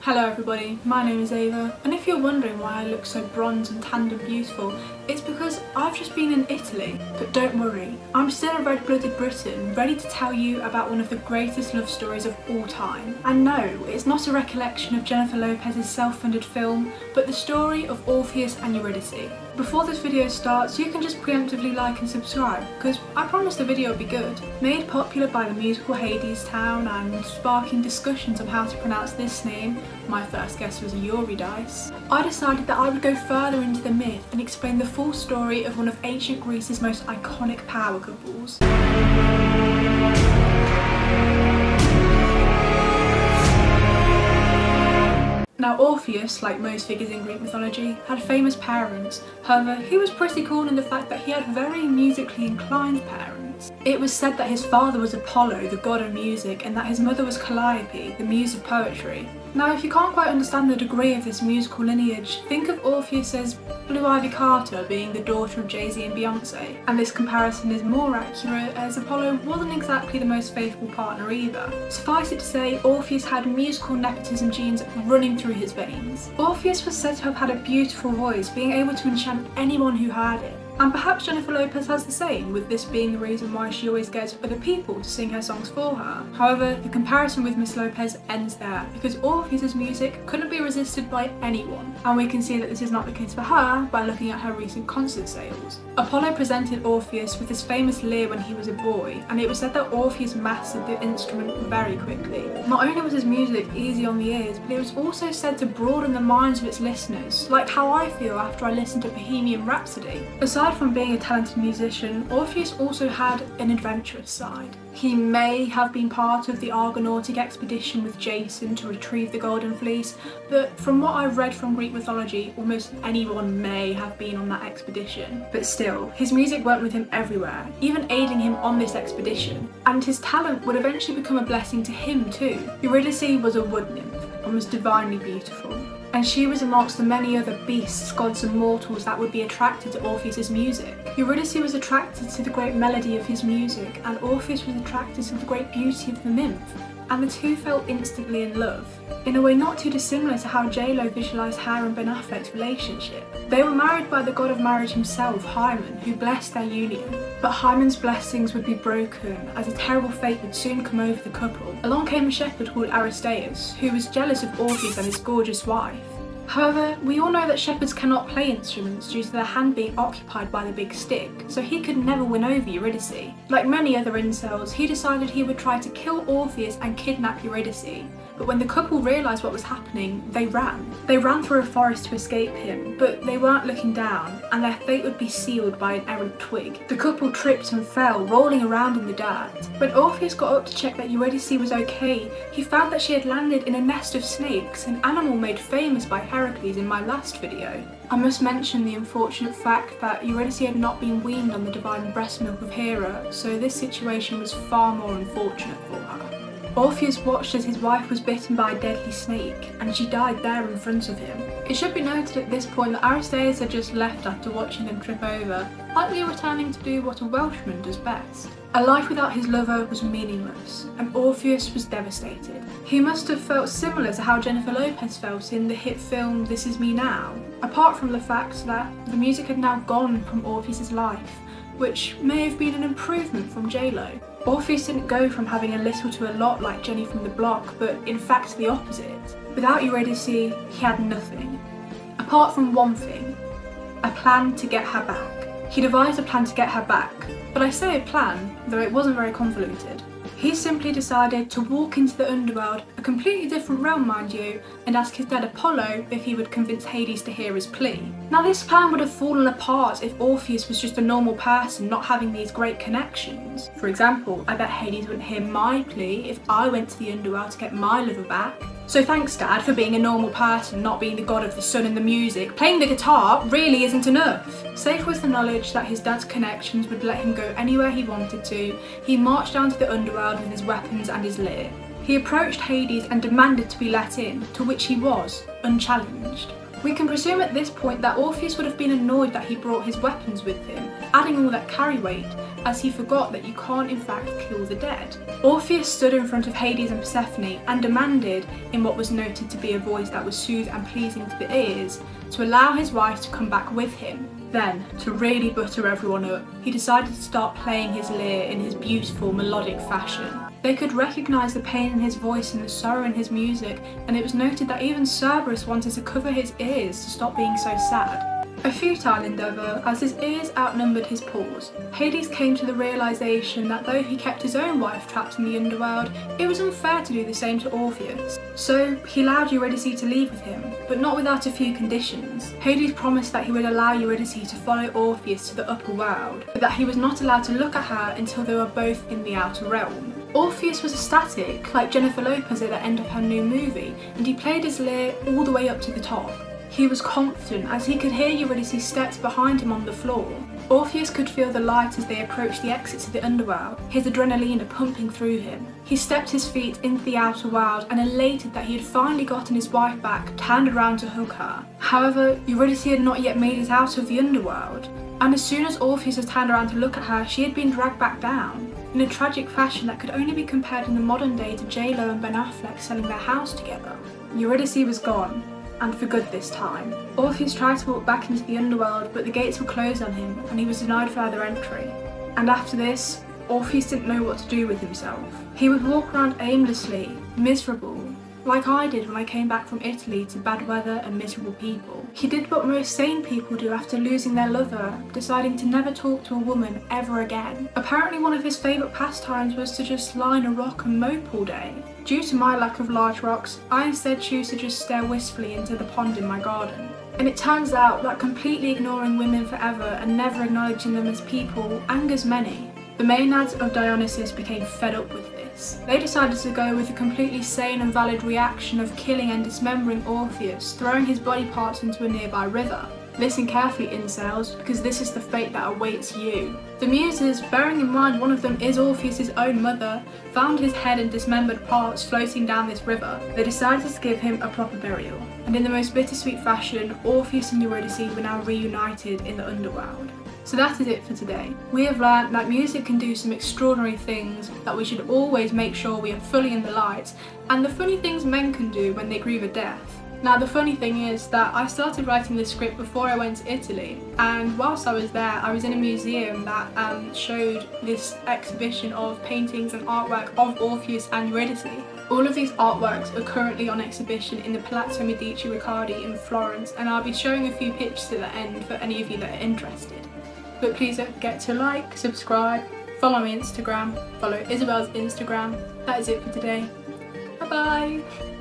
Hello everybody, my name is Ava, and if you're wondering why I look so bronze and tanned and beautiful, it's because I've just been in Italy. But don't worry, I'm still a red-blooded Briton, ready to tell you about one of the greatest love stories of all time. And no, it's not a recollection of Jennifer Lopez's self-funded film, but the story of Orpheus and Eurydice. Before this video starts, you can just preemptively like and subscribe, because I promise the video will be good. Made popular by the musical Hadestown and sparking discussions on how to pronounce this name, my first guess was eurydice, I decided that I would go further into the myth and explain the full story of one of ancient Greece's most iconic power couples. Now Orpheus, like most figures in Greek mythology, had famous parents. However, he was pretty cool in the fact that he had very musically inclined parents. It was said that his father was Apollo, the god of music, and that his mother was Calliope, the muse of poetry. Now if you can't quite understand the degree of this musical lineage, think of Orpheus as Blue Ivy Carter being the daughter of Jay-Z and Beyonce. And this comparison is more accurate as Apollo wasn't exactly the most faithful partner either. Suffice it to say, Orpheus had musical nepotism genes running through his veins. Orpheus was said to have had a beautiful voice, being able to enchant anyone who heard it. And perhaps Jennifer Lopez has the same, with this being the reason why she always gets other people to sing her songs for her. However, the comparison with Miss Lopez ends there, because Orpheus's music couldn't be resisted by anyone. And we can see that this is not the case for her by looking at her recent concert sales. Apollo presented Orpheus with his famous lyre when he was a boy, and it was said that Orpheus mastered the instrument very quickly. Not only was his music easy on the ears, but it was also said to broaden the minds of its listeners, like how I feel after I listen to Bohemian Rhapsody. Aside from being a talented musician, Orpheus also had an adventurous side. He may have been part of the Argonautic expedition with Jason to retrieve the Golden Fleece, but from what I've read from Greek mythology, almost anyone may have been on that expedition. But still, his music went with him everywhere, even aiding him on this expedition, and his talent would eventually become a blessing to him too. Eurydice was a wood nymph and was divinely beautiful, and she was amongst the many other beasts, gods and mortals that would be attracted to Orpheus's music. Eurydice was attracted to the great melody of his music, and Orpheus was attracted to the great beauty of the nymph, and the two fell instantly in love, in a way not too dissimilar to how J-Lo visualised her and Ben Affleck's relationship. They were married by the god of marriage himself, Hymen, who blessed their union. But Hymen's blessings would be broken, as a terrible fate would soon come over the couple. Along came a shepherd called Aristaeus, who was jealous of Orpheus and his gorgeous wife. However, we all know that shepherds cannot play instruments due to their hand being occupied by the big stick, so he could never win over Eurydice. Like many other incels, he decided he would try to kill Orpheus and kidnap Eurydice. But when the couple realised what was happening, they ran. They ran through a forest to escape him, but they weren't looking down, and their fate would be sealed by an errant twig. The couple tripped and fell, rolling around in the dirt. When Orpheus got up to check that Eurydice was okay, he found that she had landed in a nest of snakes, an animal made famous by Heracles in my last video. I must mention the unfortunate fact that Eurydice had not been weaned on the divine breast milk of Hera, so this situation was far more unfortunate for her. Orpheus watched as his wife was bitten by a deadly snake, and she died there in front of him. It should be noted at this point that Aristaeus had just left after watching them trip over, likely returning to do what a Welshman does best. A life without his lover was meaningless, and Orpheus was devastated. He must have felt similar to how Jennifer Lopez felt in the hit film This Is Me Now, apart from the fact that the music had now gone from Orpheus's life, which may have been an improvement from J-Lo. Orpheus didn't go from having a little to a lot like Jenny from the block, but in fact the opposite. Without Eurydice, he had nothing. Apart from one thing, a plan to get her back. He devised a plan to get her back, but I say a plan, though it wasn't very convoluted. He simply decided to walk into the underworld, a completely different realm mind you, and ask his dad Apollo if he would convince Hades to hear his plea. Now this plan would have fallen apart if Orpheus was just a normal person not having these great connections. For example, I bet Hades wouldn't hear my plea if I went to the underworld to get my lover back. So thanks Dad for being a normal person, not being the god of the sun and the music. Playing the guitar really isn't enough. Safe with the knowledge that his dad's connections would let him go anywhere he wanted to, he marched down to the underworld with his weapons and his lyre. He approached Hades and demanded to be let in, to which he was, unchallenged. We can presume at this point that Orpheus would have been annoyed that he brought his weapons with him, adding all that carry weight, as he forgot that you can't in fact kill the dead. Orpheus stood in front of Hades and Persephone and demanded, in what was noted to be a voice that was soothed and pleasing to the ears, to allow his wife to come back with him. Then, to really butter everyone up, he decided to start playing his lyre in his beautiful melodic fashion. They could recognise the pain in his voice and the sorrow in his music, and it was noted that even Cerberus wanted to cover his ears to stop being so sad. A futile endeavour, as his ears outnumbered his pores. Hades came to the realisation that though he kept his own wife trapped in the underworld, it was unfair to do the same to Orpheus. So he allowed Eurydice to leave with him, but not without a few conditions. Hades promised that he would allow Eurydice to follow Orpheus to the upper world, but that he was not allowed to look at her until they were both in the outer realm. Orpheus was ecstatic, like Jennifer Lopez at the end of her new movie, and he played his lyre all the way up to the top. He was confident as he could hear Eurydice's steps behind him on the floor. Orpheus could feel the light as they approached the exits of the underworld, his adrenaline pumping through him. He stepped his feet into the outer world and, elated that he had finally gotten his wife back, turned around to hug her. However, Eurydice had not yet made it out of the underworld, and as soon as Orpheus had turned around to look at her, she had been dragged back down, in a tragic fashion that could only be compared in the modern day to J-Lo and Ben Affleck selling their house together. Eurydice was gone, and for good this time. Orpheus tried to walk back into the underworld, but the gates were closed on him and he was denied further entry. And after this, Orpheus didn't know what to do with himself. He would walk around aimlessly, miserable, like I did when I came back from Italy to bad weather and miserable people. He did what most sane people do after losing their lover, deciding to never talk to a woman ever again. Apparently one of his favourite pastimes was to just lie on a rock and mope all day. Due to my lack of large rocks, I instead choose to just stare wistfully into the pond in my garden. And it turns out that completely ignoring women forever and never acknowledging them as people angers many. The Maenads of Dionysus became fed up with this. They decided to go with a completely sane and valid reaction of killing and dismembering Orpheus, throwing his body parts into a nearby river. Listen carefully, incels, because this is the fate that awaits you. The Muses, bearing in mind one of them is Orpheus' own mother, found his head and dismembered parts floating down this river. They decided to give him a proper burial, and in the most bittersweet fashion, Orpheus and Eurydice were now reunited in the underworld. So that is it for today. We have learnt that music can do some extraordinary things, that we should always make sure we are fully in the light, and the funny things men can do when they grieve a death. Now the funny thing is that I started writing this script before I went to Italy, and whilst I was there I was in a museum that showed this exhibition of paintings and artwork of Orpheus and Eurydice. All of these artworks are currently on exhibition in the Palazzo Medici Riccardi in Florence, and I'll be showing a few pictures at the end for any of you that are interested. But please don't forget to like, subscribe, follow my Instagram, follow Isabel's Instagram. That is it for today. Bye bye!